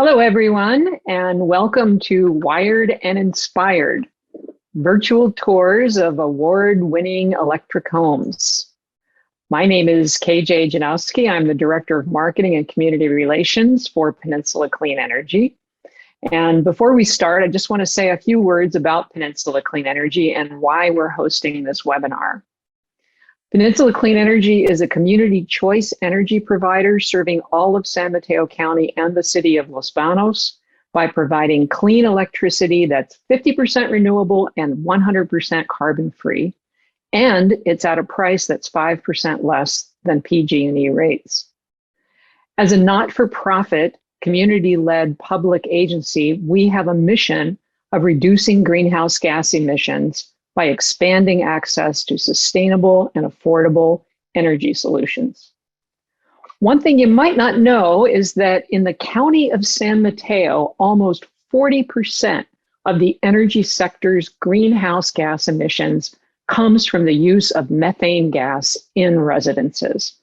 Hello, everyone, and welcome to Wired and Inspired, virtual tours of award-winning electric homes. My name is KJ Janowski. I'm the Director of Marketing and Community Relations for Peninsula Clean Energy. And before we start, I just want to say a few words about Peninsula Clean Energy and why we're hosting this webinar. Peninsula Clean Energy is a community choice energy provider serving all of San Mateo County and the city of Los Banos by providing clean electricity that's 50% renewable and 100% carbon free. And it's at a price that's 5% less than PG&E rates. As a not-for-profit, community-led public agency, we have a mission of reducing greenhouse gas emissions by expanding access to sustainable and affordable energy solutions. One thing you might not know is that in the county of San Mateo, almost 40% of the energy sector's greenhouse gas emissions comes from the use of methane gas in residences.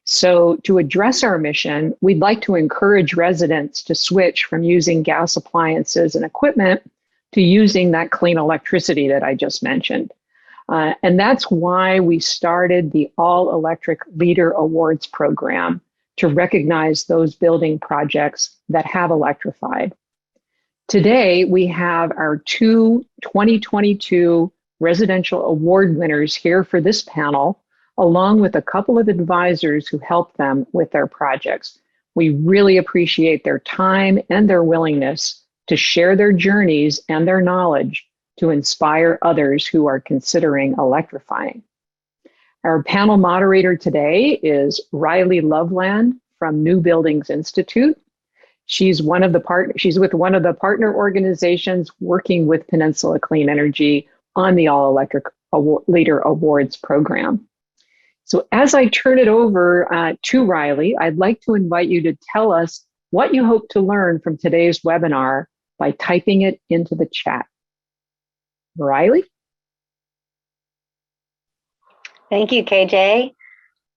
So to address our mission, we'd like to encourage residents to switch from using gas appliances and equipment to using that clean electricity that I just mentioned. And that's why we started the All Electric Leader Awards program to recognize those building projects that have electrified. Today, we have our two 2022 residential award winners here for this panel, along with a couple of advisors who helped them with their projects. We really appreciate their time and their willingness to share their journeys and their knowledge to inspire others who are considering electrifying. Our panel moderator today is Riley Loveland from New Buildings Institute. She's with one of the partner organizations working with Peninsula Clean Energy on the All Electric Leader Awards program. So as I turn it over to Riley, I'd like to invite you to tell us what you hope to learn from today's webinar by typing it into the chat. Riley? Thank you, KJ.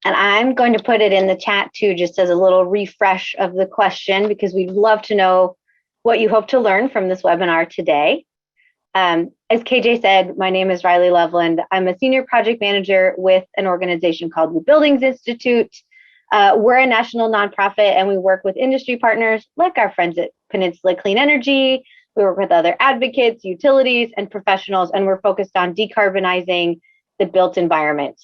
And I'm going to put it in the chat too, just as a little refresh of the question, because we'd love to know what you hope to learn from this webinar today. As KJ said, my name is Riley Loveland. I'm a senior project manager with an organization called New Buildings Institute. We're a national nonprofit and we work with industry partners like our friends at Peninsula Clean Energy. We work with other advocates, utilities, and professionals, and we're focused on decarbonizing the built environment.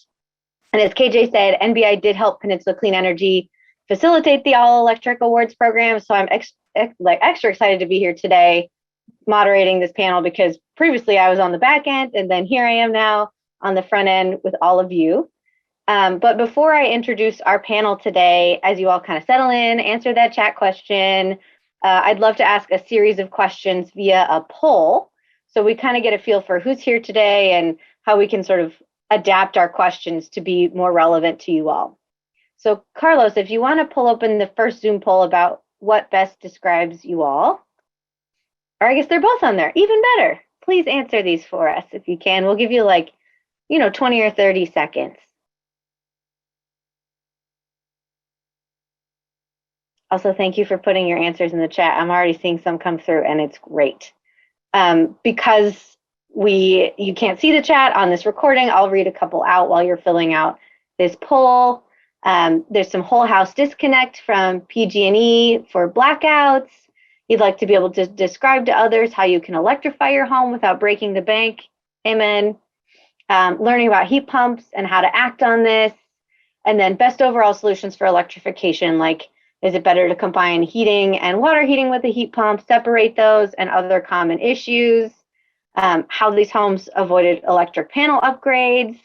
And as KJ said, NBI did help Peninsula Clean Energy facilitate the All Electric Awards program. So I'm extra excited to be here today moderating this panel, because previously I was on the back end and then here I am now on the front end with all of you. But before I introduce our panel today, as you all kind of settle in, answer that chat question, I'd love to ask a series of questions via a poll, so we kind of get a feel for who's here today and how we can sort of adapt our questions to be more relevant to you all. So Carlos, if you want to pull open the first Zoom poll about what best describes you all, or I guess they're both on there, even better. Please answer these for us if you can. We'll give you 20 or 30 seconds. Also, thank you for putting your answers in the chat. I'm already seeing some come through and it's great. Because you can't see the chat on this recording, I'll read a couple out while you're filling out this poll. There's some whole house disconnect from PG&E for blackouts. You'd like to be able to describe to others how you can electrify your home without breaking the bank. Amen. Learning about heat pumps and how to act on this. And then best overall solutions for electrification, like is it better to combine heating and water heating with a heat pump, separate those, and other common issues. How these homes avoided electric panel upgrades.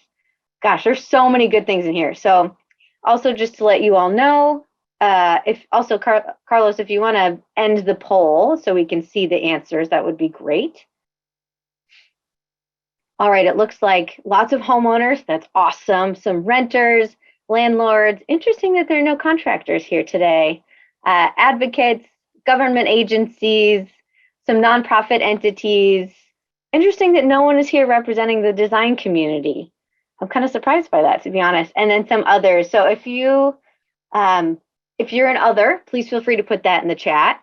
Gosh, there's so many good things in here. So also just to let you all know, Carlos, if you want to end the poll so we can see the answers, that would be great. All right, it looks like lots of homeowners. That's awesome. Some renters, landlords. Interesting that there are no contractors here today. Advocates, government agencies, some nonprofit entities. Interesting that no one is here representing the design community. I'm kind of surprised by that, to be honest. And then some others. So if you're an other, please feel free to put that in the chat.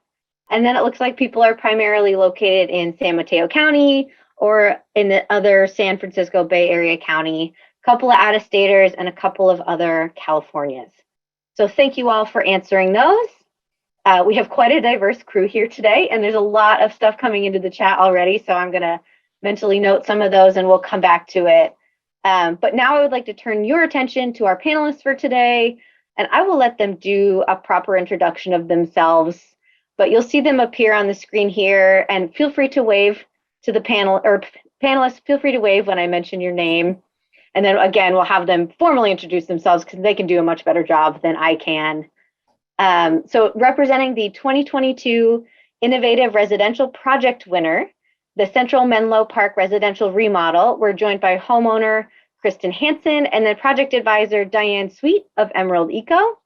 And then it looks like people are primarily located in San Mateo County or in the other San Francisco Bay Area County, a couple of out-of-staters, and a couple of other Californias. So thank you all for answering those. We have quite a diverse crew here today, and there's a lot of stuff coming into the chat already, so I'm going to mentally note some of those and we'll come back to it. But now I would like to turn your attention to our panelists for today, and I will let them do a proper introduction of themselves, but you'll see them appear on the screen here, and feel free to wave to the panel, or panelists, feel free to wave when I mention your name. And then again, we'll have them formally introduce themselves because they can do a much better job than I can. So representing the 2022 Innovative Residential Project winner, the Central Menlo Park Residential Remodel, we're joined by homeowner Kristen Hansen and then project advisor Diane Sweet of Emerald Eco.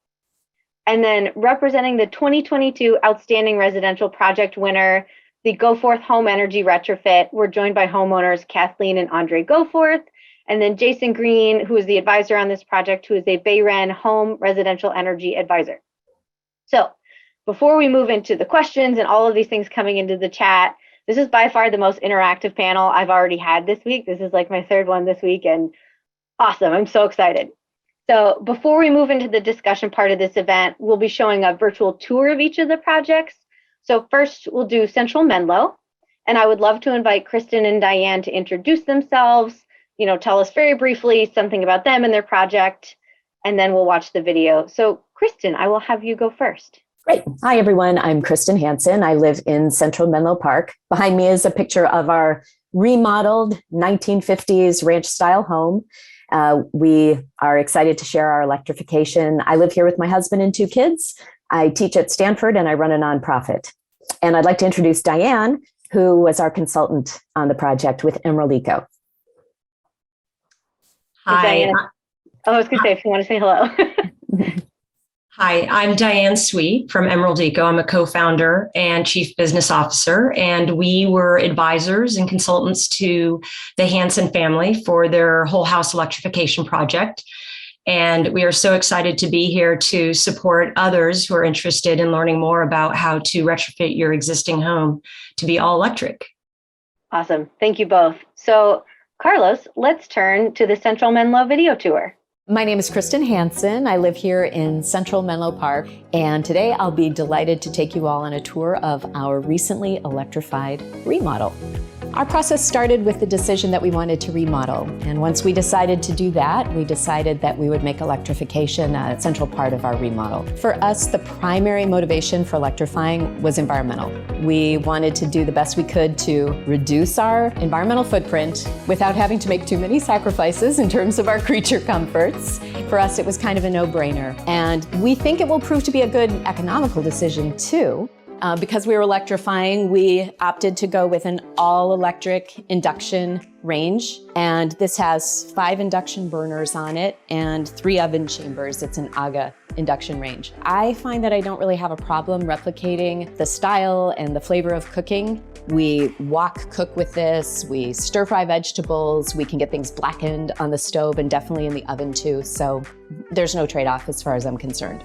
And then representing the 2022 Outstanding Residential Project winner, the Goforth Home Energy Retrofit, we're joined by homeowners Kathleen and Andre Goforth, and then Jason Green, who is the advisor on this project, who is a Bayren Home Residential Energy Advisor. So before we move into the questions and all of these things coming into the chat, this is by far the most interactive panel I've already had this week. This is like my third one this week, and awesome. I'm so excited. So before we move into the discussion part of this event, we'll be showing a virtual tour of each of the projects. So first we'll do Central Menlo, and I would love to invite Kristen and Diane to introduce themselves, tell us very briefly something about them and their project, and then we'll watch the video. So Kristen, I will have you go first. Great. Hi, everyone. I'm Kristen Hansen. I live in Central Menlo Park. Behind me is a picture of our remodeled 1950s ranch-style home. We are excited to share our electrification. I live here with my husband and 2 kids. I teach at Stanford and I run a nonprofit. And I'd like to introduce Diane, who was our consultant on the project with Emerald Eco. Hi. I was going to say, if you want to say hello. Hi, I'm Diane Sweet from Emerald Eco. I'm a co-founder and chief business officer, and we were advisors and consultants to the Hansen family for their whole house electrification project. And we are so excited to be here to support others who are interested in learning more about how to retrofit your existing home to be all electric. Awesome. Thank you both. So Carlos, let's turn to the Central Menlo video tour. My name is Kristen Hansen. I live here in Central Menlo Park, and today I'll be delighted to take you all on a tour of our recently electrified remodel. Our process started with the decision that we wanted to remodel, and once we decided to do that, we decided that we would make electrification a central part of our remodel. For us, the primary motivation for electrifying was environmental. We wanted to do the best we could to reduce our environmental footprint without having to make too many sacrifices in terms of our creature comforts. For us, it was kind of a no-brainer, and we think it will prove to be a good economical decision too. Because we were electrifying, we opted to go with an all-electric induction range. And this has 5 induction burners on it and 3 oven chambers. It's an AGA induction range. I find that I don't really have a problem replicating the style and the flavor of cooking. We wok cook with this, we stir fry vegetables, we can get things blackened on the stove and definitely in the oven too. So there's no trade-off as far as I'm concerned.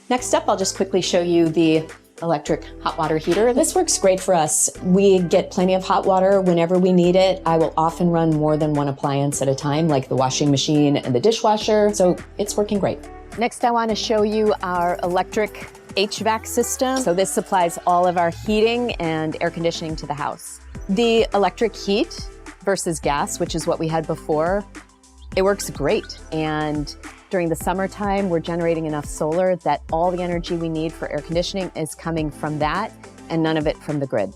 Next up, I'll just quickly show you the electric hot water heater. This works great for us. We get plenty of hot water whenever we need it. I will often run more than one appliance at a time, like the washing machine and the dishwasher, so it's working great. Next, I want to show you our electric HVAC system. So this supplies all of our heating and air conditioning to the house. The electric heat versus gas, which is what we had before, it works great. And during the summertime, we're generating enough solar that all the energy we need for air conditioning is coming from that and none of it from the grid.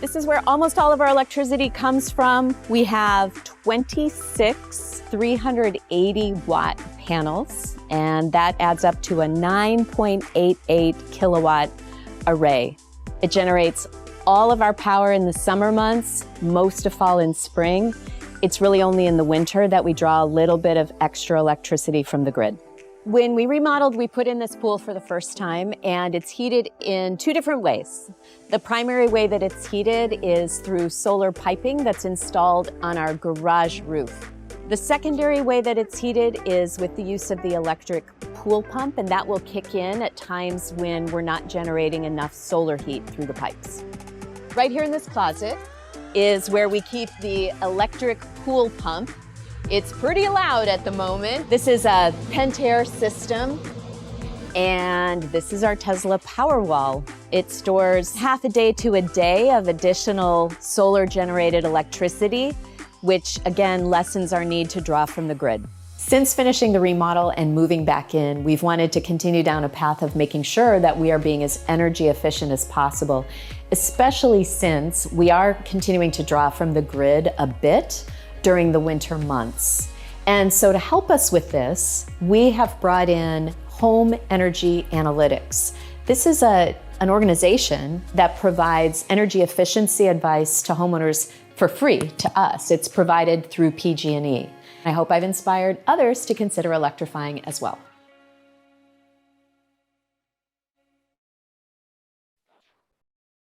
This is where almost all of our electricity comes from. We have 26 380 watt panels, and that adds up to a 9.88 kilowatt array. It generates all of our power in the summer months, most of fall and spring. It's really only in the winter that we draw a little bit of extra electricity from the grid. When we remodeled, we put in this pool for the first time, and it's heated in 2 different ways. The primary way that it's heated is through solar piping that's installed on our garage roof. The secondary way that it's heated is with the use of the electric pool pump, and that will kick in at times when we're not generating enough solar heat through the pipes. Right here in this closet is where we keep the electric pool pump. It's pretty loud at the moment. This is a Pentair system, and this is our Tesla Powerwall. It stores half a day to a day of additional solar-generated electricity, which again lessens our need to draw from the grid. Since finishing the remodel and moving back in, we've wanted to continue down a path of making sure that we are being as energy efficient as possible, especially since we are continuing to draw from the grid a bit during the winter months. And so to help us with this, we have brought in Home Energy Analytics. This is an organization that provides energy efficiency advice to homeowners for free to us. It's provided through PG&E. I hope I've inspired others to consider electrifying as well.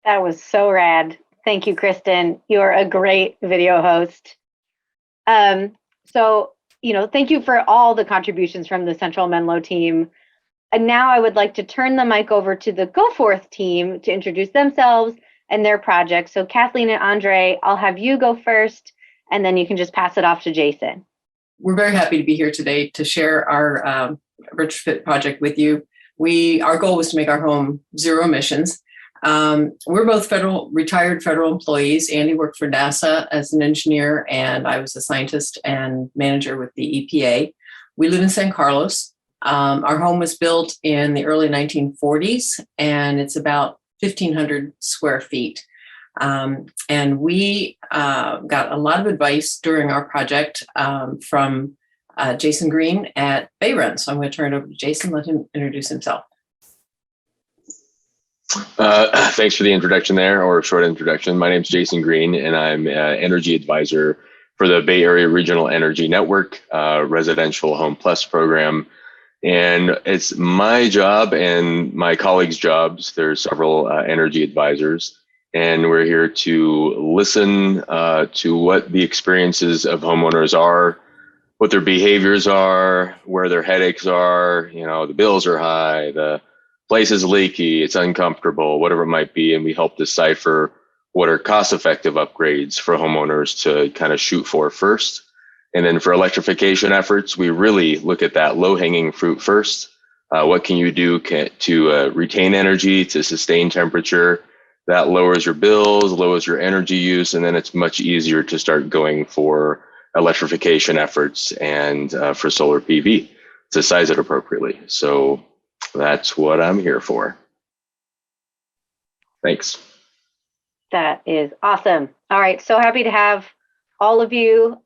That was so rad. Thank you, Kristen. You're a great video host. Thank you for all the contributions from the Central Menlo team. And now I would like to turn the mic over to the GoForth team to introduce themselves and their project. So Kathleen and Andre, I'll have you go first, and then you can just pass it off to Jason. We're very happy to be here today to share our retrofit project with you. Our goal was to make our home zero emissions. We're both retired federal employees. Andy worked for NASA as an engineer, and I was a scientist and manager with the EPA. We live in San Carlos. Our home was built in the early 1940s, and it's about 1,500 square feet. And we got a lot of advice during our project from Jason Green at Bayren. So I'm going to turn it over to Jason, let him introduce himself. Thanks for the introduction there, or a short introduction. My name is Jason Green, and I'm energy advisor for the Bay Area Regional Energy Network Residential Home Plus program. And it's my job and my colleagues' jobs. There's several energy advisors, and we're here to listen to what the experiences of homeowners are, what their behaviors are, where their headaches are. The bills are high, the place is leaky, it's uncomfortable, whatever it might be. And we help decipher what are cost-effective upgrades for homeowners to kind of shoot for first. And then for electrification efforts, we really look at that low-hanging fruit first. What can you do to retain energy, to sustain temperature? That lowers your bills, lowers your energy use, and then it's much easier to start going for electrification efforts and for solar PV to size it appropriately. So that's what I'm here for. Thanks. That is awesome. All right, so happy to have all of you.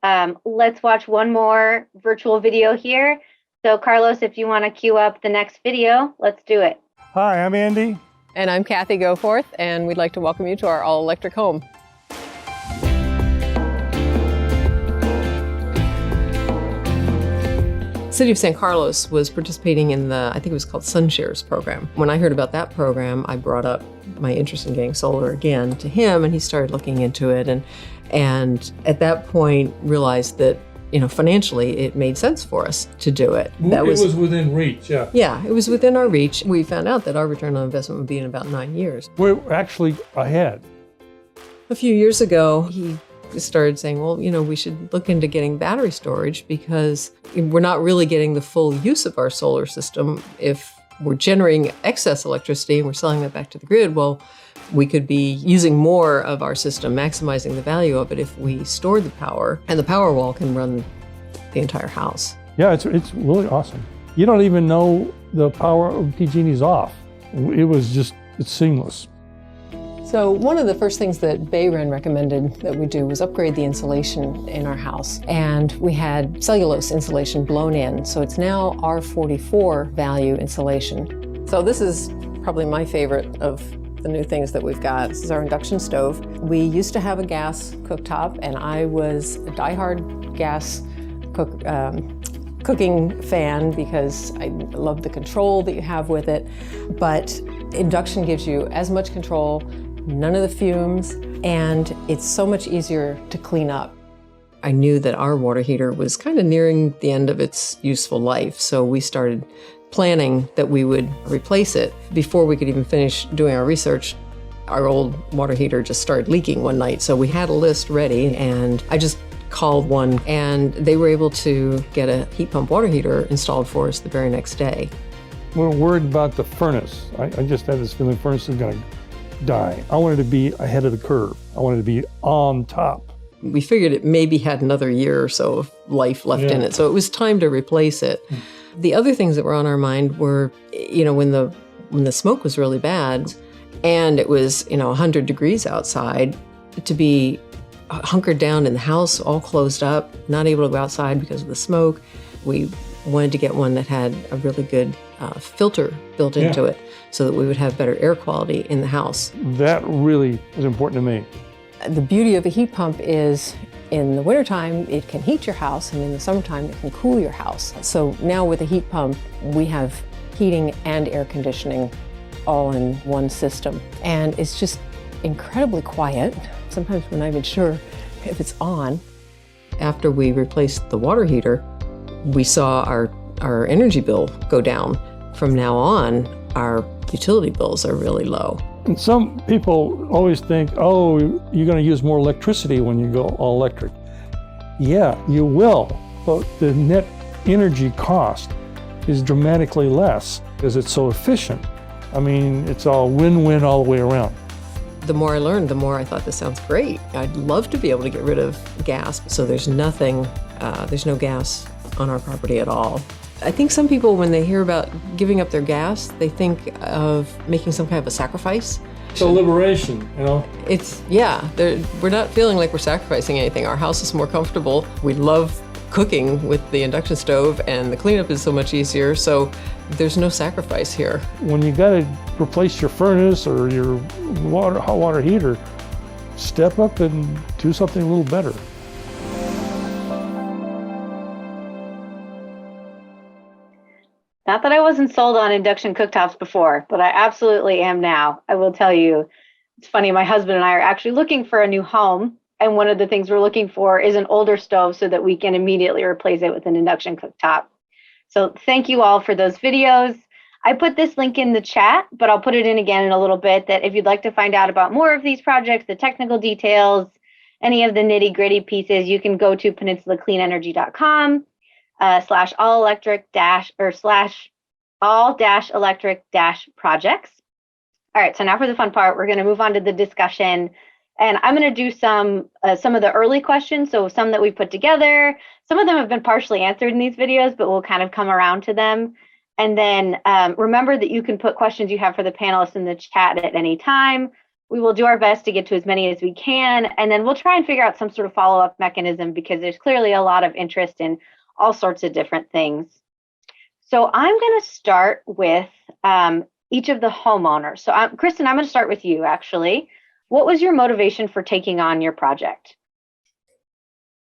Let's watch one more virtual video here. So Carlos, if you want to queue up the next video, let's do it. Hi, I'm Andy. And I'm Kathy Goforth, and we'd like to welcome you to our all-electric home. City of San Carlos was participating in the, I think it was called SunShares program. When I heard about that program, I brought up my interest in getting solar again to him, and he started looking into it, and at that point realized that financially it made sense for us to do it. It was within reach, yeah. Yeah, it was within our reach. We found out that our return on investment would be in about 9 years. We're actually ahead. A few years ago, he started saying, well, we should look into getting battery storage because we're not really getting the full use of our solar system. If we're generating excess electricity and we're selling that back to the grid, well, we could be using more of our system, maximizing the value of it if we store the power, and the Powerwall can run the entire house. Yeah, it's really awesome. You don't even know the power of PG&E's off. It's seamless. So one of the first things that Bayren recommended that we do was upgrade the insulation in our house. And we had cellulose insulation blown in. So it's now R44 value insulation. So this is probably my favorite of the new things that we've got. This is our induction stove. We used to have a gas cooktop, and I was a diehard gas cooking fan because I love the control that you have with it. But induction gives you as much control, none of the fumes, and it's so much easier to clean up. I knew that our water heater was kind of nearing the end of its useful life, so we started planning that we would replace it. Before we could even finish doing our research, our old water heater just started leaking one night, so we had a list ready, and I just called one, and they were able to get a heat pump water heater installed for us the very next day. We're worried about the furnace. I just had this feeling the furnace is going to die. I wanted to be ahead of the curve. I wanted to be on top. We figured it maybe had another year or so of life left in it, so it was time to replace it. The other things that were on our mind were, when the smoke was really bad and it was, 100 degrees outside, to be hunkered down in the house, all closed up, not able to go outside because of the smoke. We wanted to get one that had a really good filter built into it so that we would have better air quality in the house. That really was important to me. The beauty of a heat pump is in the wintertime, it can heat your house, and in the summertime, it can cool your house. So now with a heat pump, we have heating and air conditioning all in one system. And it's just incredibly quiet. Sometimes we're not even sure if it's on. After we replaced the water heater, we saw our energy bill go down. From now on, our utility bills are really low. And some people always think, oh, you're going to use more electricity when you go all electric. Yeah, you will, but the net energy cost is dramatically less because it's so efficient. I mean, it's all win-win all the way around. The more I learned, the more I thought this sounds great. I'd love to be able to get rid of gas. So there's no gas on our property at all. I think some people, when they hear about giving up their gas, they think of making some kind of a sacrifice. It's a liberation, we're not feeling like we're sacrificing anything. Our house is more comfortable. We love cooking with the induction stove, and the cleanup is so much easier, so there's no sacrifice here. When you got to replace your furnace or your hot water heater, step up and do something a little better. Not that I wasn't sold on induction cooktops before, but I absolutely am now. I will tell you, it's funny, my husband and I are actually looking for a new home. And one of the things we're looking for is an older stove so that we can immediately replace it with an induction cooktop. So thank you all for those videos. I put this link in the chat, but I'll put it in again in a little bit, that if you'd like to find out about more of these projects, the technical details, any of the nitty gritty pieces, you can go to peninsulacleanenergy.com. /all electric projects. All right, so now for the fun part, we're going to move on to the discussion, and I'm going to do some of the early questions. So some that we put together, some of them have been partially answered in these videos, but we'll kind of come around to them. And then remember that you can put questions you have for the panelists in the chat at any time. We will do our best to get to as many as we can, and then we'll try and figure out some sort of follow-up mechanism, because there's clearly a lot of interest in all sorts of different things. So I'm going to start with each of the homeowners. So Kristen, I'm going to start with you, actually. What was your motivation for taking on your project?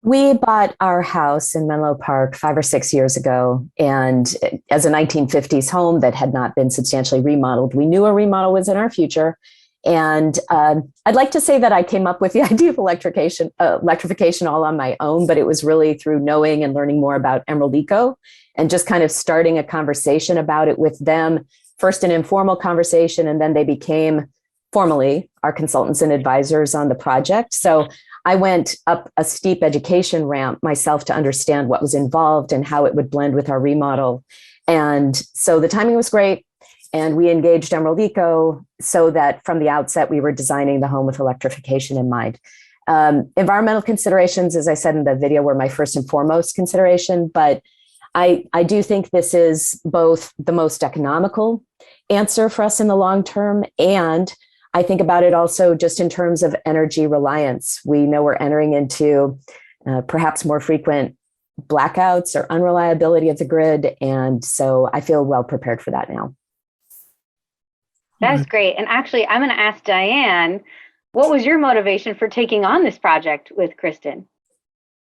We bought our house in Menlo Park 5 or 6 years ago. And as a 1950s home that had not been substantially remodeled, we knew a remodel was in our future. And I'd like to say that I came up with the idea of electrification all on my own, but it was really through knowing and learning more about Emerald Eco and just kind of starting a conversation about it with them. First an informal conversation, and then they became formally our consultants and advisors on the project. So I went up a steep education ramp myself to understand what was involved and how it would blend with our remodel. And so the timing was great. And we engaged Emerald Eco so that from the outset, we were designing the home with electrification in mind. Environmental considerations, as I said in the video, were my first and foremost consideration, but I do think this is both the most economical answer for us in the long term, and I think about it also just in terms of energy reliance. We know we're entering into perhaps more frequent blackouts or unreliability of the grid, and so I feel well prepared for that now. That's great. And actually, I'm going to ask Diane, what was your motivation for taking on this project with Kristen?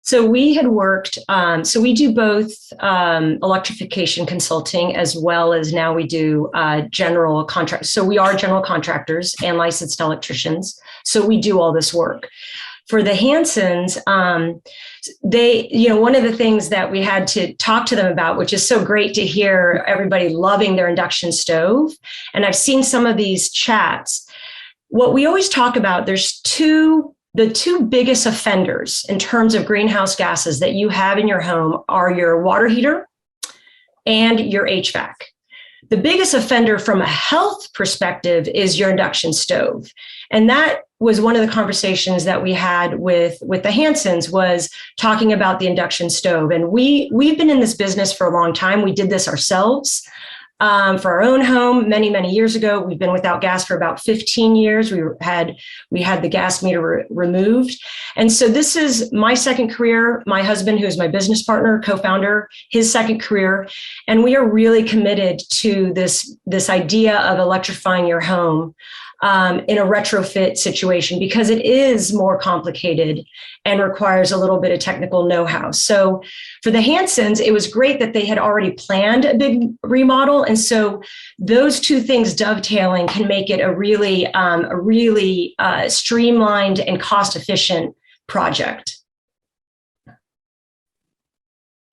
So we had worked, so we do both electrification consulting as well as now we do general contracts. So we are general contractors and licensed electricians. So we do all this work. for the Hansons, they, one of the things that we had to talk to them about, which is so great to hear everybody loving their induction stove. And I've seen some of these chats. What we always talk about, there's the two biggest offenders in terms of greenhouse gases that you have in your home are your water heater and your HVAC. The biggest offender from a health perspective is your induction stove. And that was one of the conversations that we had with the Hansons, was talking about the induction stove. And we've been in this business for a long time. We did this ourselves for our own home many, many years ago. We've been without gas for about 15 years. We had the gas meter removed. And so this is my second career. My husband, who's my business partner, co-founder, his second career. And we are really committed to this idea of electrifying your home in a retrofit situation, because it is more complicated and requires a little bit of technical know-how. So for the Hansons, it was great that they had already planned a big remodel. And so those two things dovetailing can make it a really streamlined and cost-efficient project.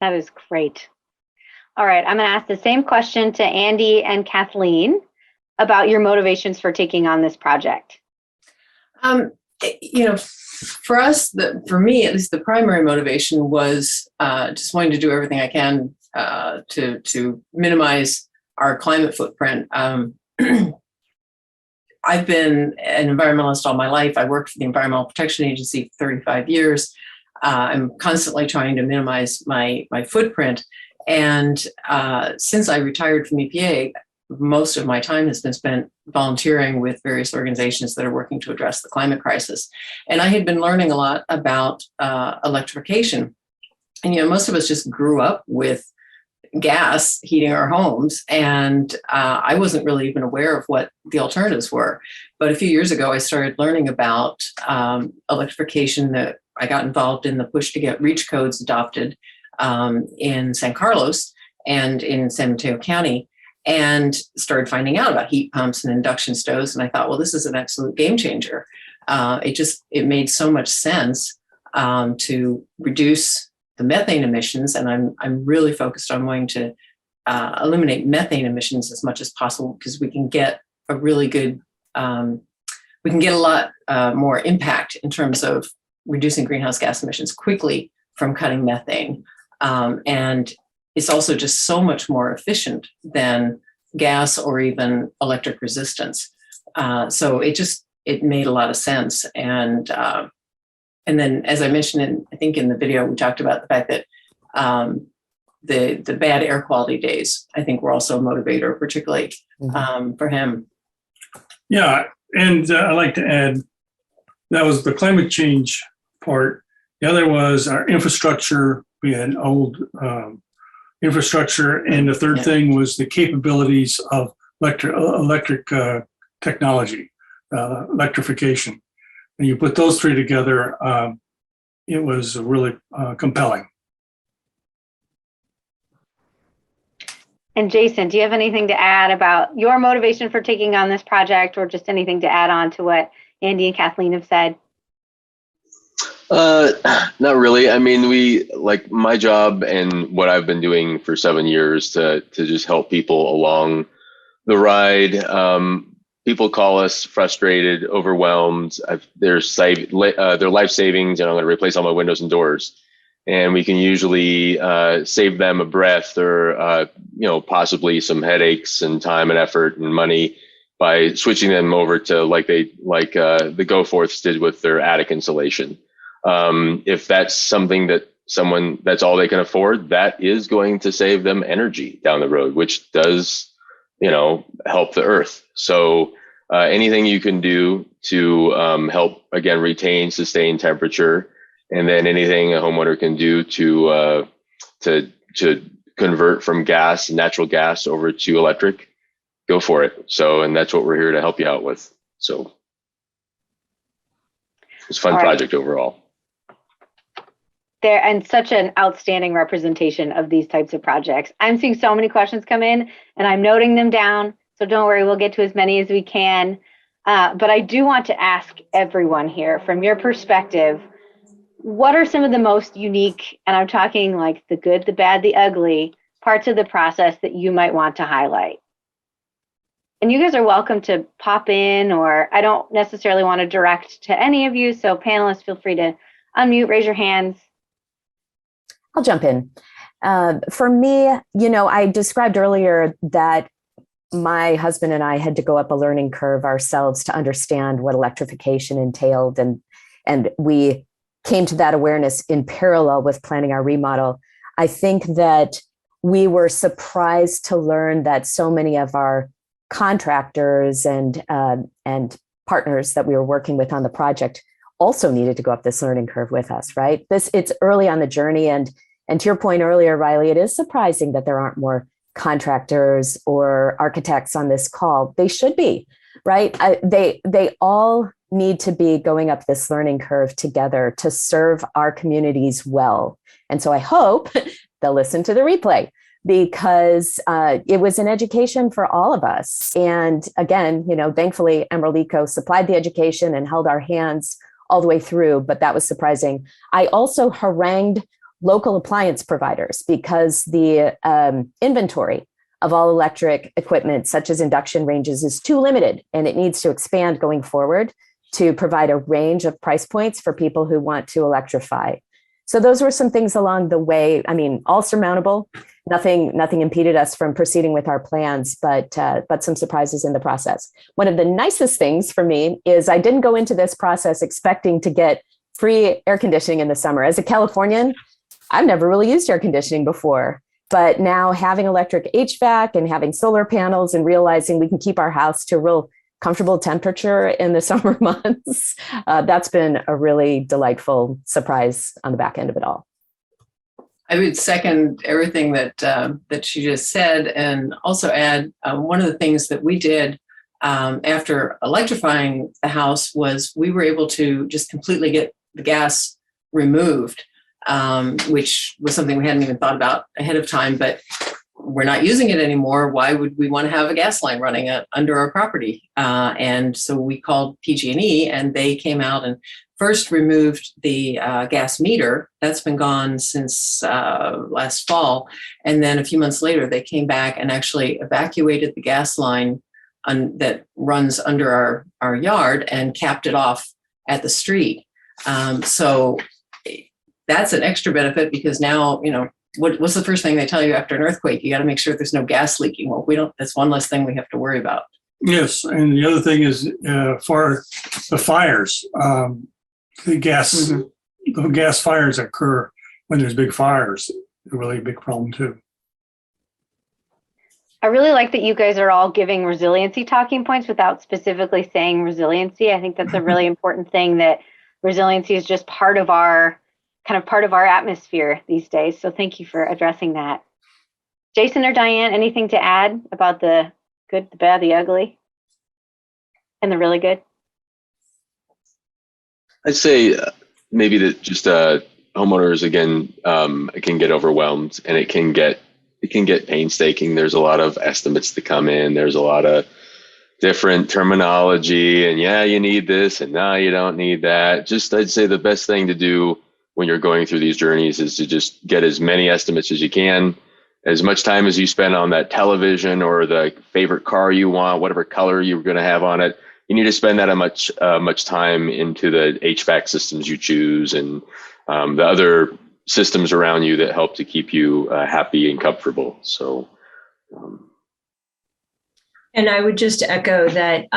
That is great. All right, I'm going to ask the same question to Andy and Kathleen about your motivations for taking on this project. For us, for me, at least, the primary motivation was just wanting to do everything I can to minimize our climate footprint. I've been an environmentalist all my life. I worked for the Environmental Protection Agency for 35 years. I'm constantly trying to minimize my footprint. And since I retired from EPA, most of my time has been spent volunteering with various organizations that are working to address the climate crisis. And I had been learning a lot about electrification. And, most of us just grew up with gas heating our homes. And I wasn't really even aware of what the alternatives were. But a few years ago, I started learning about electrification. That I got involved in the push to get REACH codes adopted in San Carlos and in San Mateo County, and started finding out about heat pumps and induction stoves. And I thought, well, this is an absolute game changer. It made so much sense to reduce the methane emissions. And I'm really focused on wanting to eliminate methane emissions as much as possible, because we can get a really good, we can get a lot more impact in terms of reducing greenhouse gas emissions quickly from cutting methane. And it's also just so much more efficient than gas or even electric resistance. So it made a lot of sense. And then, as I mentioned, I think in the video, we talked about the fact that the bad air quality days, I think, were also a motivator, particularly for him. Yeah, and I'd like to add, that was the climate change part. The other was our infrastructure. We had old infrastructure, and the third thing was the capabilities of electric technology, electrification. And you put those three together, it was really compelling. And Jason, do you have anything to add about your motivation for taking on this project, or just anything to add on to what Andy and Kathleen have said? Not really. I mean, my job and what I've been doing for 7 years to just help people along the ride. People call us frustrated, overwhelmed. Their life savings, and I'm going to replace all my windows and doors. And we can usually save them a breath, or possibly some headaches and time and effort and money by switching them over to the Goforths did with their attic insulation. If that's something that's all they can afford, that is going to save them energy down the road, which does, help the earth. So anything you can do to help, again, retain, sustain temperature, and then anything a homeowner can do to convert from natural gas over to electric, go for it. So, and that's what we're here to help you out with. So it's a fun project overall. And such an outstanding representation of these types of projects. I'm seeing so many questions come in, and I'm noting them down. So don't worry, we'll get to as many as we can. But I do want to ask everyone here, from your perspective, what are some of the most unique, and I'm talking like the good, the bad, the ugly parts of the process that you might want to highlight? And you guys are welcome to pop in, or I don't necessarily want to direct to any of you. So panelists, feel free to unmute, raise your hands. I'll jump in. For me, I described earlier that my husband and I had to go up a learning curve ourselves to understand what electrification entailed. And we came to that awareness in parallel with planning our remodel. I think that we were surprised to learn that so many of our contractors and partners that we were working with on the project also needed to go up this learning curve with us, right? It's early on the journey. And to your point earlier, Riley, it is surprising that there aren't more contractors or architects on this call. They should be, right? They all need to be going up this learning curve together to serve our communities well. And so I hope they'll listen to the replay, because it was an education for all of us. And again, thankfully, Emerald Eco supplied the education and held our hands all the way through, but that was surprising. I also harangued local appliance providers because the inventory of all electric equipment, such as induction ranges, is too limited, and it needs to expand going forward to provide a range of price points for people who want to electrify. So those were some things along the way. I mean, all surmountable. Nothing impeded us from proceeding with our plans, but some surprises in the process. One of the nicest things for me is I didn't go into this process expecting to get free air conditioning in the summer. As a Californian, I've never really used air conditioning before, but now having electric HVAC and having solar panels and realizing we can keep our house to a real comfortable temperature in the summer months, that's been a really delightful surprise on the back end of it all. I would second everything that she just said, and also add one of the things that we did after electrifying the house was we were able to just completely get the gas removed, which was something we hadn't even thought about ahead of time, but we're not using it anymore. Why would we want to have a gas line running under our property? And so we called PG&E, and they came out and first removed the gas meter. That's been gone since last fall. And then a few months later, they came back and actually evacuated the gas line that runs under our yard and capped it off at the street. So that's an extra benefit, because now, what's the first thing they tell you after an earthquake? You got to make sure there's no gas leaking. Well, that's one less thing we have to worry about. Yes, and the other thing is for the fires, the gas fires occur when there's big fires. A really big problem too. I really like that you guys are all giving resiliency talking points without specifically saying resiliency. I think that's a really important thing, that resiliency is just part of our atmosphere these days. So thank you for addressing that. Jason or Diane, anything to add about the good, the bad, the ugly, and the really good? I'd say maybe that just homeowners, again, can get overwhelmed, and it can get painstaking. There's a lot of estimates that come in. There's a lot of different terminology, and you need this, and no, you don't need that. I'd say the best thing to do when you're going through these journeys is to just get as many estimates as you can. As much time as you spend on that television or the favorite car you want, whatever color you're going to have on it, you need to spend that much time into the HVAC systems you choose and the other systems around you that help to keep you happy and comfortable. So, and I would just echo that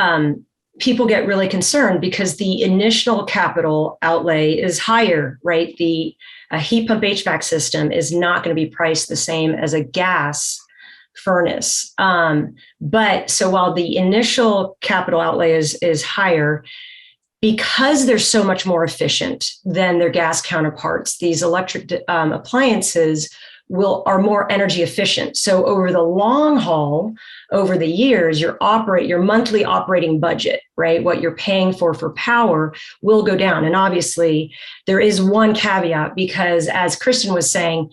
people get really concerned because the initial capital outlay is higher, right? A heat pump HVAC system is not going to be priced the same as a gas furnace. But so while the initial capital outlay is higher, because they're so much more efficient than their gas counterparts, these electric appliances are more energy efficient. So over the long haul, over the years, your monthly operating budget, right, what you're paying for power will go down. And obviously there is one caveat, because as Kristen was saying,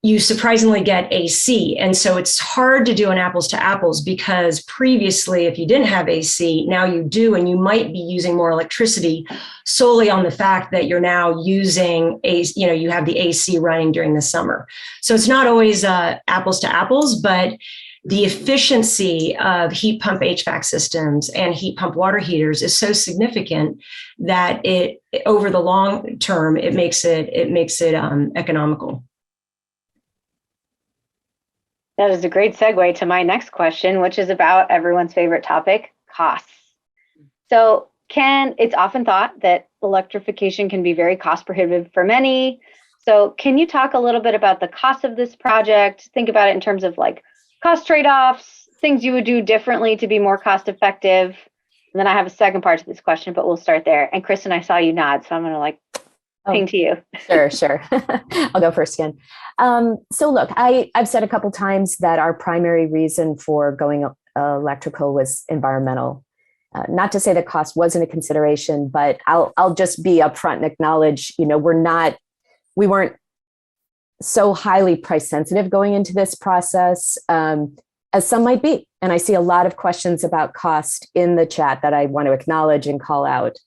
you surprisingly get AC. And so it's hard to do an apples to apples, because previously, if you didn't have AC, now you do, and you might be using more electricity solely on the fact that you're now using you have the AC running during the summer. So it's not always apples to apples, but the efficiency of heat pump HVAC systems and heat pump water heaters is so significant that it, over the long term, it makes it economical. That is a great segue to my next question, which is about everyone's favorite topic, costs. So it's often thought that electrification can be very cost prohibitive for many. So can you talk a little bit about the cost of this project? Think about it in terms of like cost trade-offs, things you would do differently to be more cost effective. And then I have a second part to this question, but we'll start there. And Kristen, I saw you nod, so I'm going to ping to you. Sure. I'll go first again. So look, I've said a couple times that our primary reason for going electrical was environmental. Not to say that cost wasn't a consideration, but I'll just be upfront and acknowledge, we weren't so highly price sensitive going into this process as some might be. And I see a lot of questions about cost in the chat that I want to acknowledge and call out.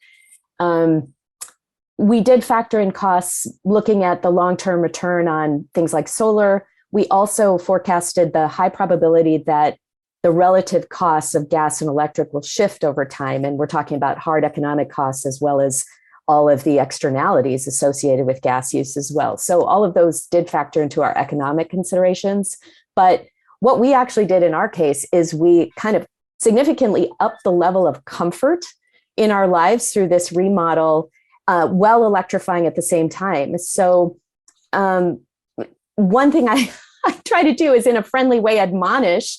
We did factor in costs looking at the long-term return on things like solar. We also forecasted the high probability that the relative costs of gas and electric will shift over time. And we're talking about hard economic costs as well as all of the externalities associated with gas use as well. So all of those did factor into our economic considerations. But what we actually did in our case is we kind of significantly upped the level of comfort in our lives through this remodel, while electrifying at the same time. So one thing I try to do is in a friendly way admonish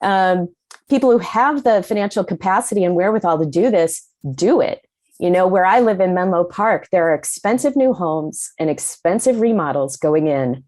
people who have the financial capacity and wherewithal to do this, do it. Where I live in Menlo Park, there are expensive new homes and expensive remodels going in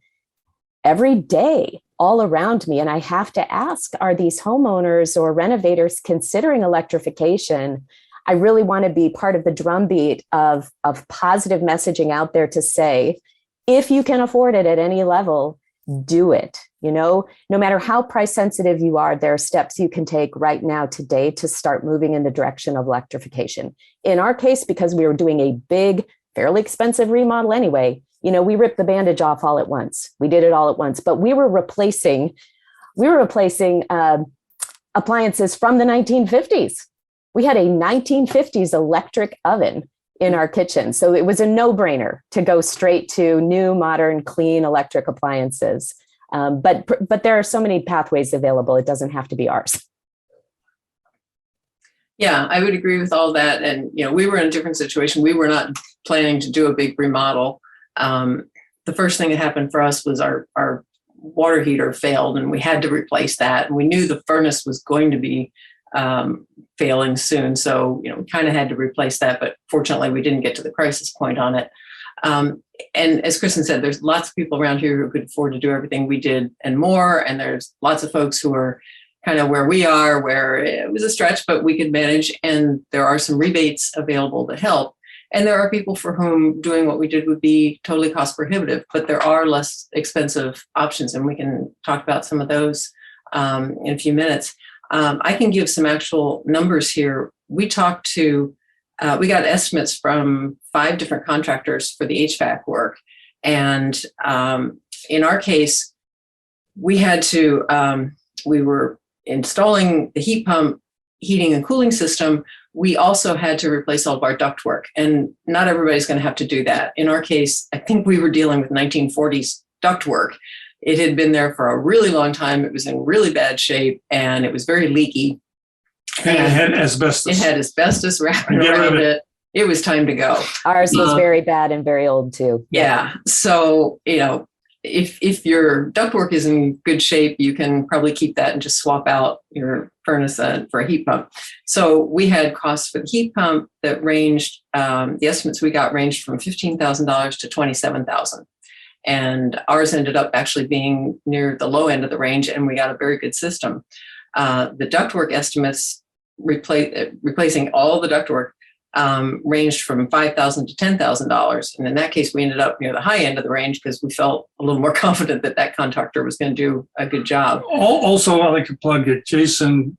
every day all around me. And I have to ask, are these homeowners or renovators considering electrification? I really want to be part of the drumbeat of positive messaging out there to say, if you can afford it at any level, do it. No matter how price sensitive you are, there are steps you can take right now today to start moving in the direction of electrification. In our case, because we were doing a big, fairly expensive remodel anyway, we ripped the bandage off all at once. We did it all at once, but we were replacing appliances from the 1950s. We had a 1950s electric oven in our kitchen. So it was a no-brainer to go straight to new, modern, clean electric appliances. But there are so many pathways available. It doesn't have to be ours. Yeah, I would agree with all that. And, we were in a different situation. We were not planning to do a big remodel. The first thing that happened for us was our water heater failed and we had to replace that. And we knew the furnace was going to be failing soon. So, we kind of had to replace that, but fortunately we didn't get to the crisis point on it. And as Kristen said, there's lots of people around here who could afford to do everything we did and more. And there's lots of folks who are kind of where we are, where it was a stretch, but we could manage. And there are some rebates available to help. And there are people for whom doing what we did would be totally cost prohibitive, but there are less expensive options. And we can talk about some of those in a few minutes. I can give some actual numbers here. We got estimates from 5 different contractors for the HVAC work. And in our case, we were installing the heat pump, heating and cooling system. We also had to replace all of our ductwork. And not everybody's going to have to do that. In our case, I think we were dealing with 1940s ductwork. It had been there for a really long time. It was in really bad shape and it was very leaky. And it had asbestos. It had asbestos wrapped around it. It was time to go. Ours was very bad and very old too. Yeah. So, if your ductwork is in good shape, you can probably keep that and just swap out your furnace for a heat pump. So we had costs for the heat pump that ranged, the estimates we got ranged from $15,000 to $27,000. And ours ended up actually being near the low end of the range, and we got a very good system. The ductwork estimates, replacing all the ductwork, ranged from $5,000 to $10,000. And in that case, we ended up near the high end of the range because we felt a little more confident that that contractor was going to do a good job. Also, I like to plug it. Jason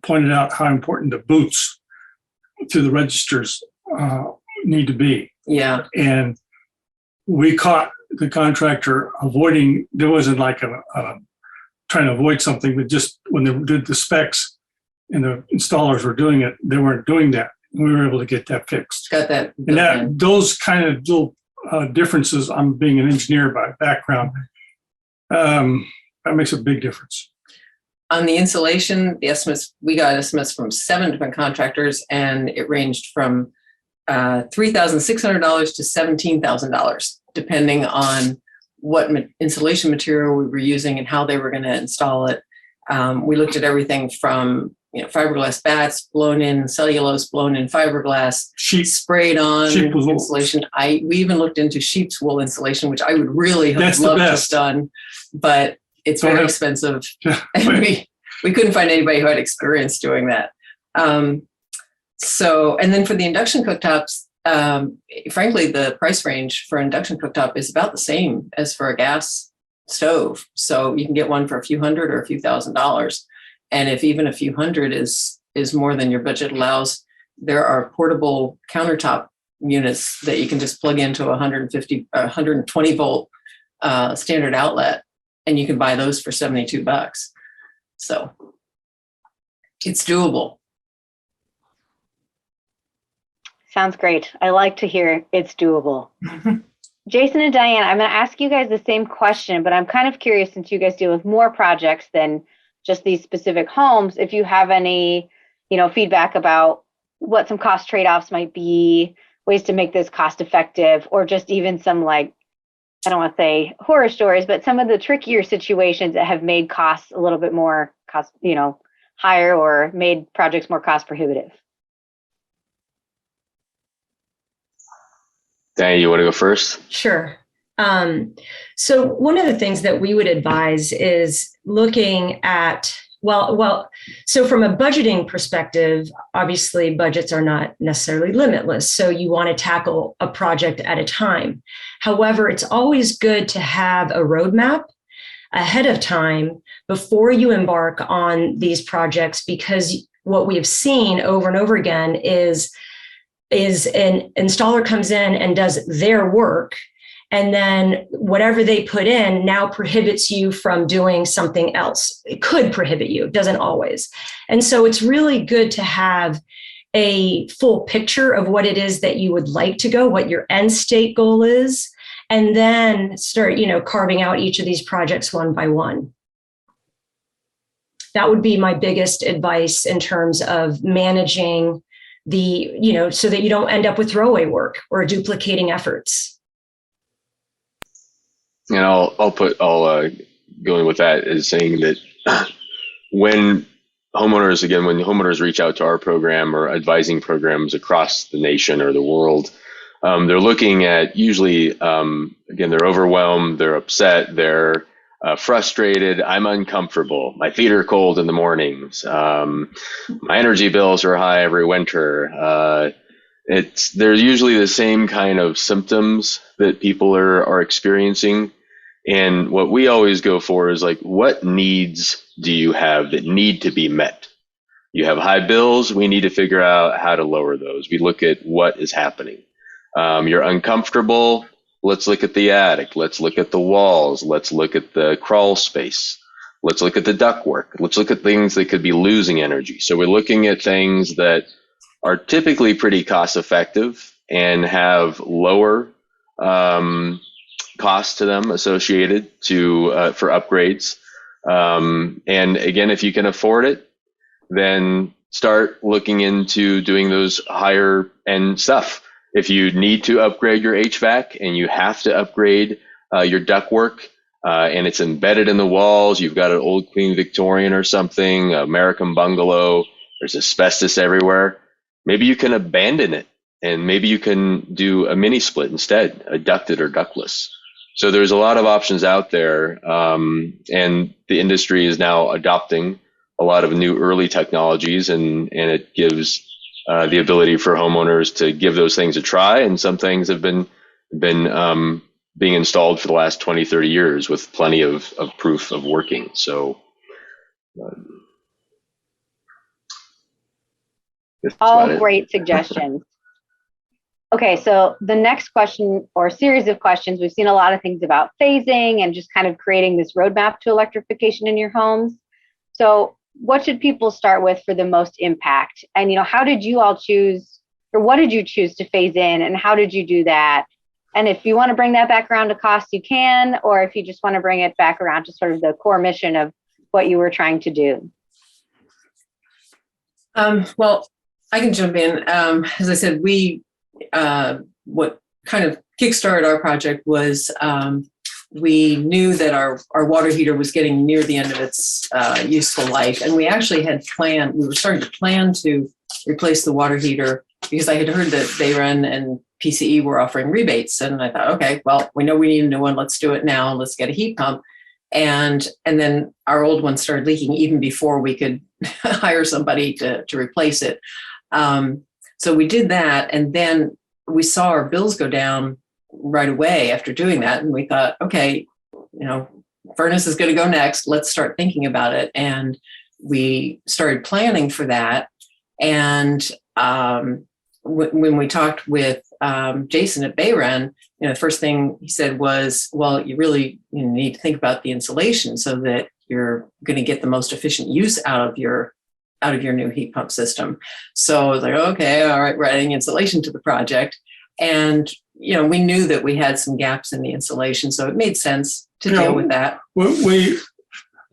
pointed out how important the boots to the registers need to be. Yeah. And we caught the contractor avoiding, there wasn't like trying to avoid something, but just when they did the specs and the installers were doing it, they weren't doing that. We were able to get that fixed. Got that. And those kind of little differences, I'm being an engineer by background, that makes a big difference. On the insulation, the estimates, we got estimates from 7 different contractors, and it ranged from $3,600 to $17,000, depending on what insulation material we were using and how they were going to install it. We looked at everything from fiberglass bats, blown in cellulose, blown in fiberglass, Sheep sprayed on sheep wool insulation. We even looked into sheep's wool insulation, which I would really have That's the loved to have best. done, but it's Don't very have- expensive. And we couldn't find anybody who had experience doing that. And then for the induction cooktops, frankly, the price range for induction cooktop is about the same as for a gas stove. So you can get one for a few hundred or a few $1,000s. And if even a few hundred is more than your budget allows, there are portable countertop units that you can just plug into a 120 volt standard outlet, and you can buy those for $72. So it's doable. Sounds great. I like to hear it's doable. Jason and Diane, I'm going to ask you guys the same question, but I'm kind of curious, since you guys deal with more projects than just these specific homes, if you have any, feedback about what some cost trade-offs might be, ways to make this cost effective, or just even some, I don't want to say horror stories, but some of the trickier situations that have made costs a little bit more higher, or made projects more cost prohibitive. Diane, you want to go first? Sure. So one of the things that we would advise is looking at, so from a budgeting perspective, obviously budgets are not necessarily limitless. So you want to tackle a project at a time. However, it's always good to have a roadmap ahead of time before you embark on these projects, because what we have seen over and over again is an installer comes in and does their work, and then whatever they put in now prohibits you from doing something else. It could prohibit you, it doesn't always. And so it's really good to have a full picture of what it is that you would like to go, what your end state goal is, and then start, carving out each of these projects one by one. That would be my biggest advice in terms of managing so that you don't end up with throwaway work or duplicating efforts. And I'll go in with that as saying that when homeowners reach out to our program or advising programs across the nation or the world, they're looking at usually, again, they're overwhelmed, they're upset, they're frustrated. I'm uncomfortable. My feet are cold in the mornings. My energy bills are high every winter. They're usually the same kind of symptoms that people are experiencing. And what we always go for is what needs do you have that need to be met? You have high bills. We need to figure out how to lower those. We look at what is happening. You're uncomfortable. Let's look at the attic. Let's look at the walls. Let's look at the crawl space. Let's look at the ductwork. Let's look at things that could be losing energy. So we're looking at things that are typically pretty cost effective and have lower costs to them associated for upgrades. And again, if you can afford it, then start looking into doing those higher end stuff. If you need to upgrade your HVAC and you have to upgrade your ductwork and it's embedded in the walls, you've got an old Queen Victorian or something, American bungalow, there's asbestos everywhere, maybe you can abandon it and maybe you can do a mini split instead, a ducted or ductless. So there's a lot of options out there, and the industry is now adopting a lot of new early technologies, and it gives the ability for homeowners to give those things a try. And some things have been being installed for the last 20, 30 years with plenty of proof of working. So all great suggestions. Okay, so the next question or series of questions, we've seen a lot of things about phasing and just kind of creating this roadmap to electrification in your homes. So what should people start with for the most impact? And, how did you all choose, or what did you choose to phase in, and how did you do that? And if you want to bring that back around to cost, you can, or if you just want to bring it back around to sort of the core mission of what you were trying to do. Well, I can jump in. As I said, what kind of kickstarted our project was we knew that our water heater was getting near the end of its useful life. And we actually we were starting to plan to replace the water heater because I had heard that Bayren and PCE were offering rebates. And I thought, okay, well, we know we need a new one. Let's do it now. Let's get a heat pump. And then our old one started leaking even before we could hire somebody to replace it. So we did that, and then we saw our bills go down right away after doing that. And we thought, okay, furnace is going to go next. Let's start thinking about it. And we started planning for that. And when we talked with Jason at Bayren, the first thing he said was, well, you really need to think about the insulation so that you're going to get the most efficient use out of your new heat pump system. So I was like, okay, all right, we're adding insulation to the project. And, we knew that we had some gaps in the insulation, so it made sense to deal with that.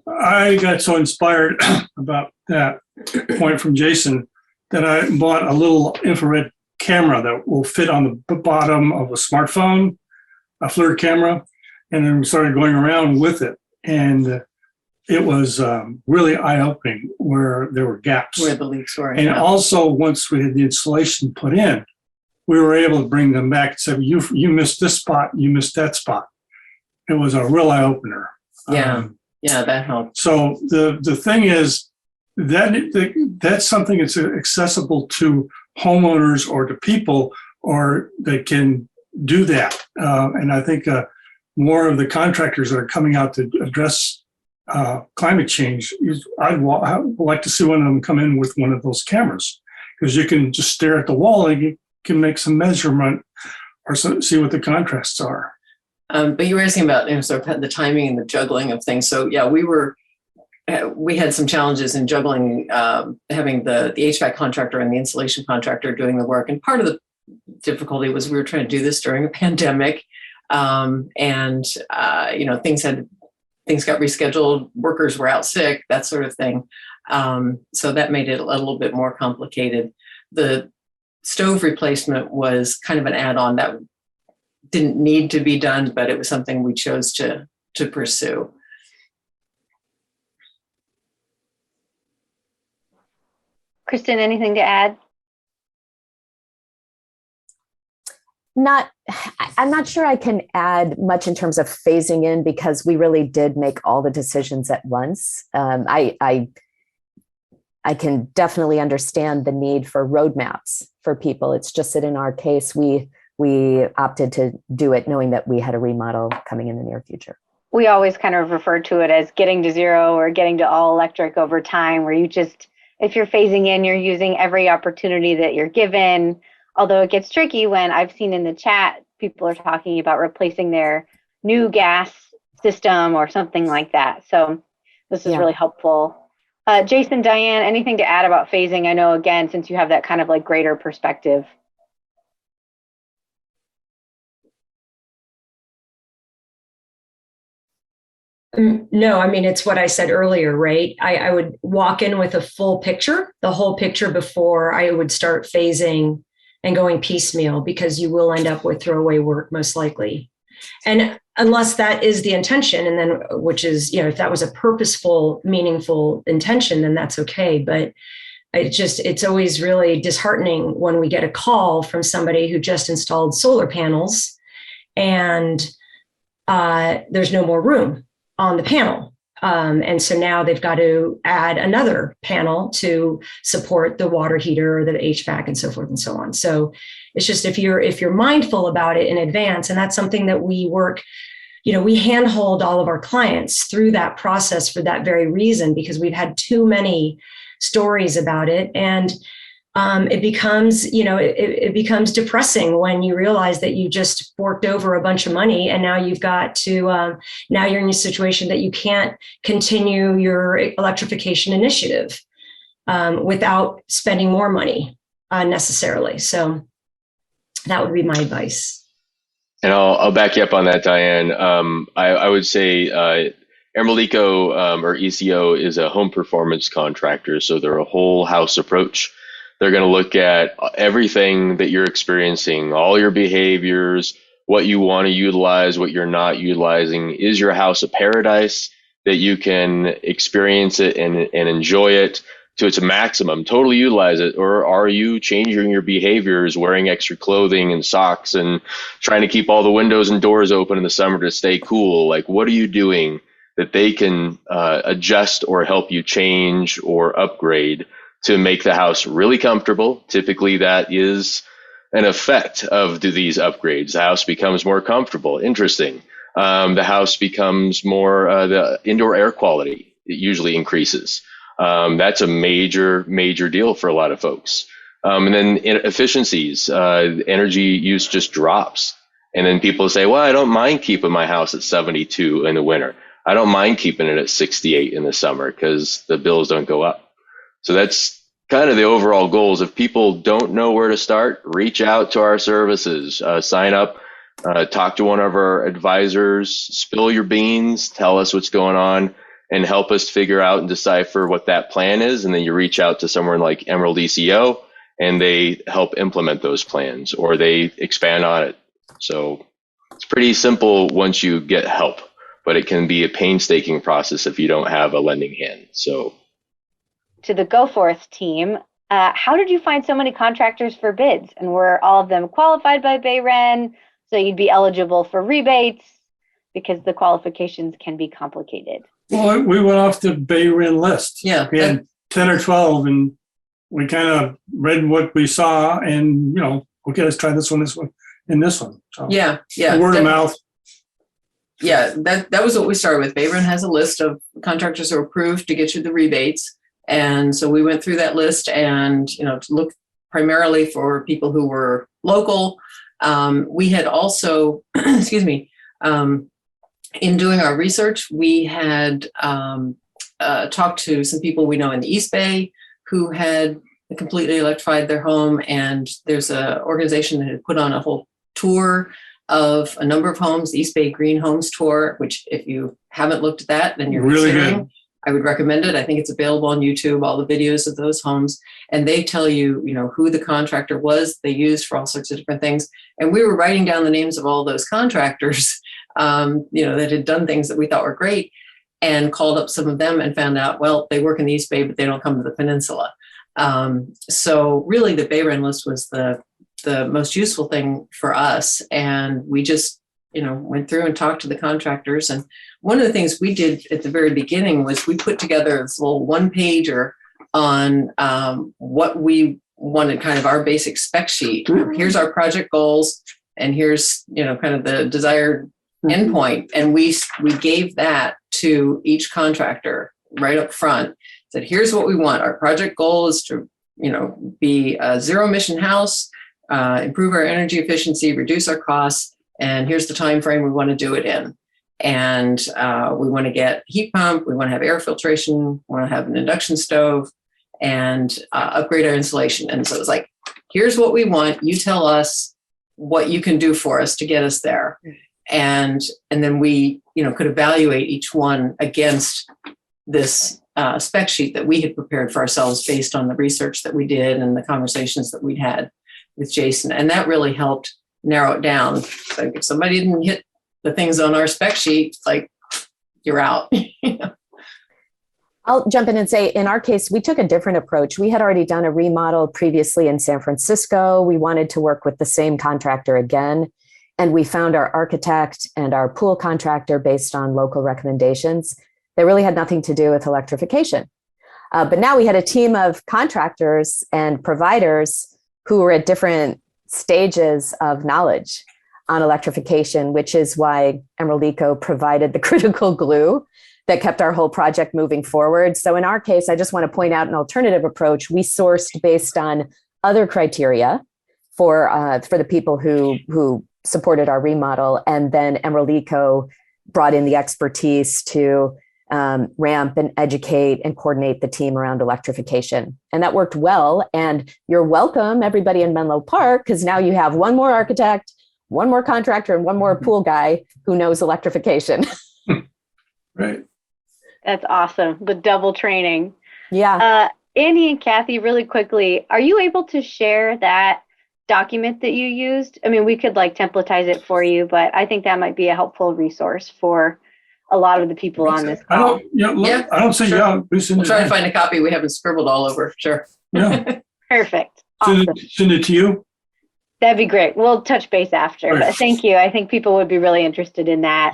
I got so inspired about that point from Jason that I bought a little infrared camera that will fit on the bottom of a smartphone, a FLIR camera, and then we started going around with it. And it was really eye-opening where there were gaps. Where the leaks were. And also, once we had the insulation put in, we were able to bring them back and say, you missed this spot, you missed that spot. It was a real eye-opener. Yeah, that helped. So the thing is, that's something that's accessible to homeowners or to people, or they can do that. And I think more of the contractors that are coming out to address climate change, I'd like to see one of them come in with one of those cameras, because you can just stare at the wall and you can make some measurement or see what the contrasts are. But you were asking about sort of the timing and the juggling of things. So yeah, we had some challenges in juggling having the HVAC contractor and the insulation contractor doing the work. And part of the difficulty was we were trying to do this during a pandemic, and things got rescheduled, workers were out sick, that sort of thing. So that made it a little bit more complicated. The stove replacement was kind of an add-on that didn't need to be done, but it was something we chose to pursue. Kristen, anything to add? I'm not sure I can add much in terms of phasing in, because we really did make all the decisions at once. I can definitely understand the need for roadmaps for people. It's just that in our case, we opted to do it knowing that we had a remodel coming in the near future. We always kind of refer to it as getting to zero or getting to all electric over time, where you just, if you're phasing in, you're using every opportunity that you're given. Although it gets tricky when I've seen in the chat, people are talking about replacing their new gas system or something like that. So this is really helpful. Jason, Diane, anything to add about phasing? I know, again, since you have that kind of like greater perspective. No, I mean, it's what I said earlier, right? I would walk in with a full picture, the whole picture, before I would start phasing and going piecemeal, because you will end up with throwaway work most likely. And unless that is the intention, and then, which is, if that was a purposeful, meaningful intention, then that's okay. But it's always really disheartening when we get a call from somebody who just installed solar panels and there's no more room on the panel. And so now they've got to add another panel to support the water heater, the HVAC, and so forth and so on. So it's just if you're mindful about it in advance, and that's something that we work, we handhold all of our clients through that process for that very reason, because we've had too many stories about it. And it becomes, it becomes depressing when you realize that you just forked over a bunch of money, and now you've got to, now you're in a situation that you can't continue your electrification initiative without spending more money unnecessarily. So that would be my advice. And I'll back you up on that, Diane. I would say Emerald Eco or ECO is a home performance contractor, so they're a whole house approach. They're going to look at everything that you're experiencing, all your behaviors, what you want to utilize, what you're not utilizing. Is your house a paradise that you can experience it and enjoy it to its maximum, totally utilize it? Or are you changing your behaviors, wearing extra clothing and socks and trying to keep all the windows and doors open in the summer to stay cool? Like, what are you doing that they can adjust or help you change or upgrade to make the house really comfortable? Typically, that is an effect of these upgrades. The house becomes more comfortable, interesting. The house becomes more, the indoor air quality, it usually increases. That's a major deal for a lot of folks. And then efficiencies, energy use just drops. And then people say, well, I don't mind keeping my house at 72 in the winter. I don't mind keeping it at 68 in the summer because the bills don't go up. So that's kind of the overall goals. If people don't know where to start, reach out to our services, sign up, talk to one of our advisors, spill your beans, tell us what's going on, and help us figure out and decipher what that plan is. And then you reach out to someone like Emerald ECO, and they help implement those plans, or they expand on it. So it's pretty simple once you get help, but it can be a painstaking process if you don't have a lending hand. So to the GoForth team, how did you find so many contractors for bids? And were all of them qualified by BayREN, so you'd be eligible for rebates? Because the qualifications can be complicated. Well, we went off the BayREN list. Yeah. We had 10 or 12, and we kind of read what we saw, and, okay, let's try this one, and this one. So, Yeah. word of mouth. Yeah, that was what we started with. BayREN has a list of contractors who are approved to get you the rebates. And so we went through that list and, to look primarily for people who were local. We had also, in doing our research, we had talked to some people we know in the East Bay who had completely electrified their home. And there's an organization that had put on a whole tour of a number of homes, the East Bay Green Homes Tour, which if you haven't looked at that, then you're really considering. good. I would recommend it. I think it's available on YouTube, all the videos of those homes. And they tell you, who the contractor was they used for all sorts of different things. And we were writing down the names of all those contractors, that had done things that we thought were great, and called up some of them and found out, well, they work in the East Bay, but they don't come to the peninsula. So really the BayREN list was the most useful thing for us. And we just, went through and talked to the contractors. And one of the things we did at the very beginning was we put together this little one-pager on what we wanted, kind of our basic spec sheet. Here's our project goals, and here's, kind of the desired endpoint. And we gave that to each contractor right up front. Said, here's what we want. Our project goal is to, be a zero emission house, improve our energy efficiency, reduce our costs, and here's the time frame we want to do it in. And we want to get heat pump, we want to have air filtration, we want to have an induction stove, and upgrade our insulation. And so it was like, here's what we want. You tell us what you can do for us to get us there. And then we, could evaluate each one against this spec sheet that we had prepared for ourselves based on the research that we did and the conversations that we'd had with Jason. And that really helped narrow it down. Like if somebody didn't hit the things on our spec sheet, like, you're out. I'll jump in and say, in our case, we took a different approach. We had already done a remodel previously in San Francisco. We wanted to work with the same contractor again. And we found our architect and our pool contractor based on local recommendations. that really had nothing to do with electrification. But now we had a team of contractors and providers who were at different stages of knowledge on electrification, which is why Emerald Eco provided the critical glue that kept our whole project moving forward. So in our case, I just want to point out an alternative approach. We sourced based on other criteria for the people who supported our remodel, and then Emerald Eco brought in the expertise to ramp and educate and coordinate the team around electrification. And that worked well. And you're welcome, everybody in Menlo Park, because now you have one more architect, one more contractor, and one more pool guy who knows electrification. Right. That's awesome. The double training. Yeah. Andy and Kathy, really quickly, are you able to share that document that you used? I mean, we could like templatize it for you, but I think that might be a helpful resource for a lot of the people on this call. I don't see, sure. we send We'll it try to in. find a copy we haven't scribbled all over. Sure. Yeah. Perfect. Send Awesome. send it to you. That'd be great. We'll touch base after, Right. but thank you. I think people would be really interested in that.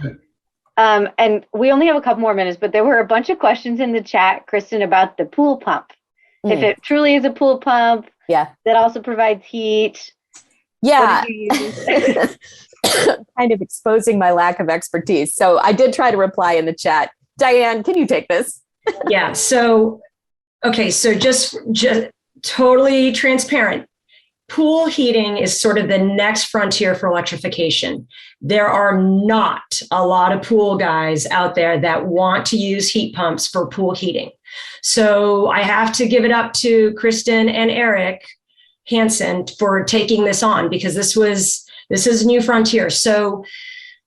And we only have a couple more minutes, but there were a bunch of questions in the chat, Kristen, about the pool pump. If it truly is a pool pump Yeah. that also provides heat. Yeah. What did you use? Kind of exposing my lack of expertise. So I did try to reply in the chat. Diane, can you take this? Yeah. So, okay. So just totally transparent. Pool heating is sort of the next frontier for electrification. There are not a lot of pool guys out there that want to use heat pumps for pool heating. So I have to give it up to Kristen and Eric Hansen for taking this on, because this is a new frontier. So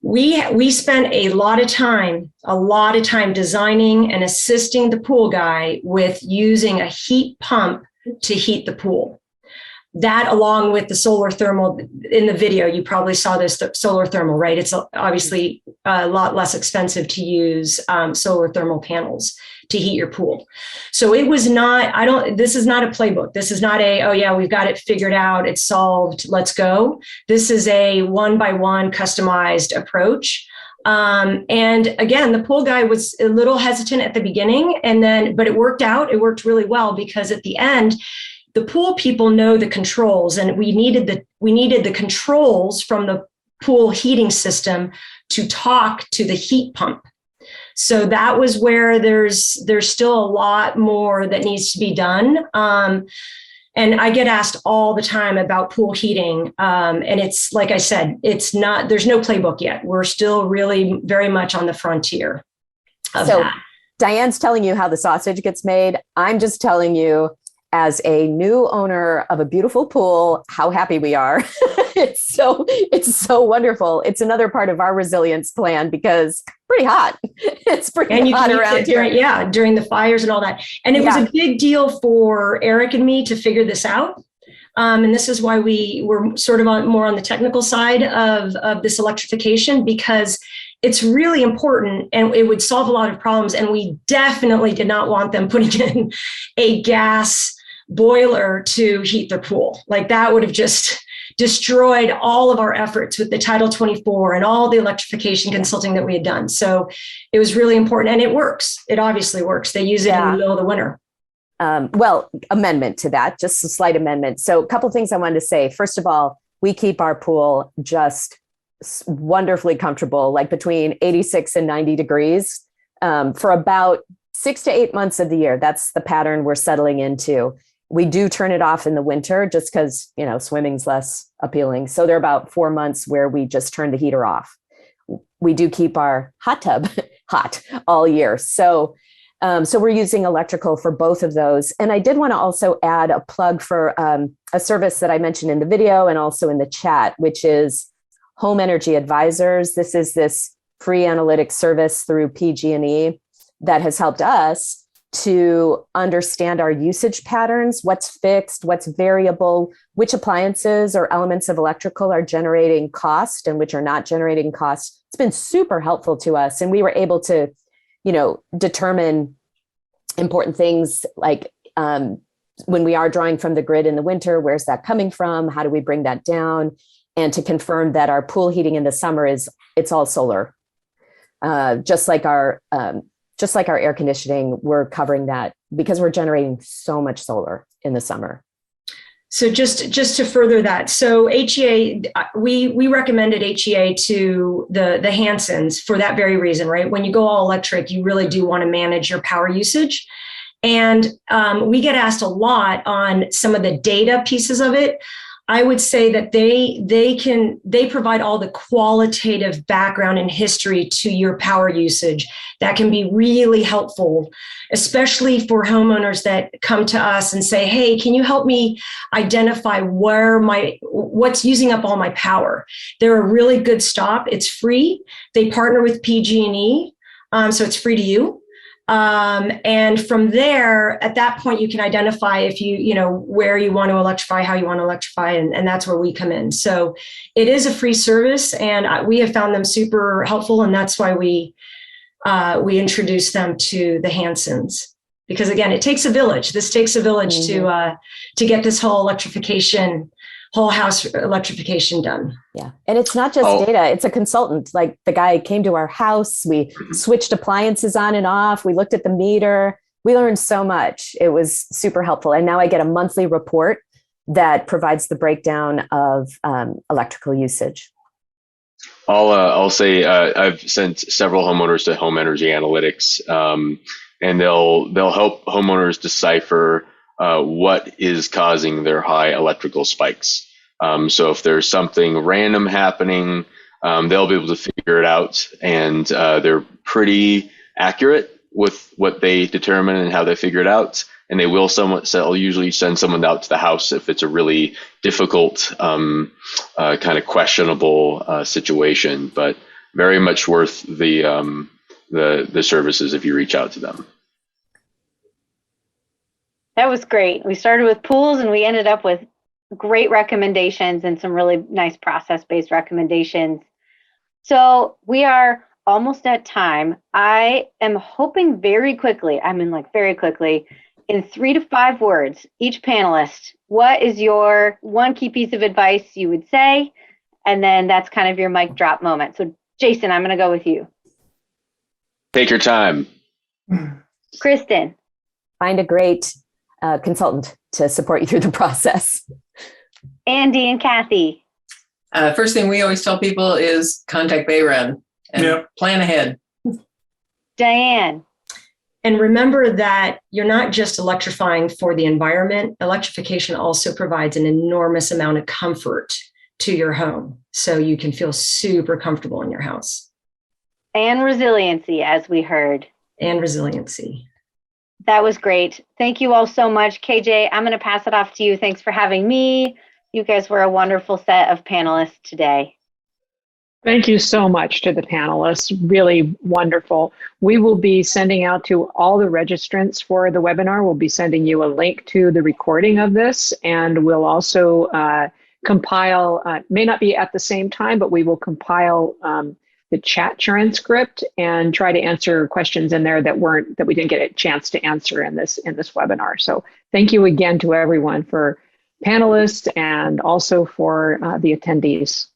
we spent a lot of time designing and assisting the pool guy with using a heat pump to heat the pool. That, along with the solar thermal in the video, you probably saw this solar thermal, right? It's obviously a lot less expensive to use solar thermal panels to heat your pool. So it was not, this is not a playbook. This is not oh yeah, we've got it figured out. It's solved. Let's go. This is a one-by-one customized approach. And again, the pool guy was a little hesitant at the beginning, but it worked out. It worked really well, because at the end, the pool people know the controls, and we needed the controls from the pool heating system to talk to the heat pump. So that was where there's still a lot more that needs to be done. And I get asked all the time about pool heating. And it's, like I said, there's no playbook yet. We're still really very much on the frontier of that. Diane's telling you how the sausage gets made. I'm just telling you, as a new owner of a beautiful pool, how happy we are. It's so wonderful. It's another part of our resilience plan, because pretty hot. It's pretty hot around here. During the fires and all that. And it was a big deal for Eric and me to figure this out. And this is why we were sort of more on the technical side of this electrification, because it's really important and it would solve a lot of problems. And we definitely did not want them putting in a gas boiler to heat their pool. Like, that would have just destroyed all of our efforts with the Title 24 and all the electrification consulting that we had done. So it was really important, and it works. It obviously works. They use it in the middle of the winter. Well, amendment to that, just a slight amendment. So a couple of things I wanted to say. First of all, we keep our pool just wonderfully comfortable, like between 86 and 90 degrees for about 6 to 8 months of the year. That's the pattern we're settling into. We do turn it off in the winter just because, swimming's less appealing. So there are about 4 months where we just turn the heater off. We do keep our hot tub hot all year. So we're using electrical for both of those. And I did want to also add a plug for a service that I mentioned in the video and also in the chat, which is Home Energy Advisors. This is this free analytics service through PG&E that has helped us to understand our usage patterns, what's fixed, what's variable, which appliances or elements of electrical are generating cost and which are not generating cost. It's been super helpful to us. And we were able to, determine important things like when we are drawing from the grid in the winter, where's that coming from? How do we bring that down? And to confirm that our pool heating in the summer it's all solar. Just like our just like our air conditioning, we're covering that because we're generating so much solar in the summer. So just to further that, so HEA, we recommended HEA to the Hansons for that very reason, right? When you go all electric, you really do want to manage your power usage. And we get asked a lot on some of the data pieces of it. I would say that they provide all the qualitative background and history to your power usage that can be really helpful, especially for homeowners that come to us and say, hey, can you help me identify what's using up all my power? They're a really good stop. It's free. They partner with PG&E, so it's free to you. And from there, at that point, you can identify if where you want to electrify, how you want to electrify, and that's where we come in. So it is a free service, and we have found them super helpful, and that's why we introduced them to the Hansons. Because again, it takes a village. This takes a village to get this whole whole house electrification done. Yeah. And it's not just data, it's a consultant. Like the guy came to our house, we switched appliances on and off, we looked at the meter, we learned so much. It was super helpful. And now I get a monthly report that provides the breakdown of electrical usage. I'll say I've sent several homeowners to Home Energy Analytics, and they'll help homeowners decipher what is causing their high electrical spikes. So if there's something random happening, they'll be able to figure it out, and they're pretty accurate with what they determine and how they figure it out. And they will usually send someone out to the house if it's a really difficult, kind of questionable situation. But very much worth the services if you reach out to them. That was great. We started with pools and we ended up with great recommendations and some really nice process-based recommendations. So we are almost at time. I am hoping very quickly, in 3 to 5 words, each panelist, what is your one key piece of advice you would say? And then that's kind of your mic drop moment. So Jason, I'm going to go with you. Take your time. Kristen. Find a great consultant to support you through the process. Andy and Kathy. First thing we always tell people is contact BayREN and plan ahead. Diane. And remember that you're not just electrifying for the environment. Electrification also provides an enormous amount of comfort to your home, so you can feel super comfortable in your house. And resiliency, as we heard. And resiliency. That was great. Thank you all so much. KJ, I'm going to pass it off to you. Thanks for having me. You guys were a wonderful set of panelists today. Thank you so much to the panelists. Really wonderful. We will be sending out to all the registrants for the webinar. We'll be sending you a link to the recording of this, and we'll also compile, may not be at the same time, but we will compile the chat transcript and try to answer questions in there that we didn't get a chance to answer in this webinar. So thank you again to everyone, for panelists and also for the attendees.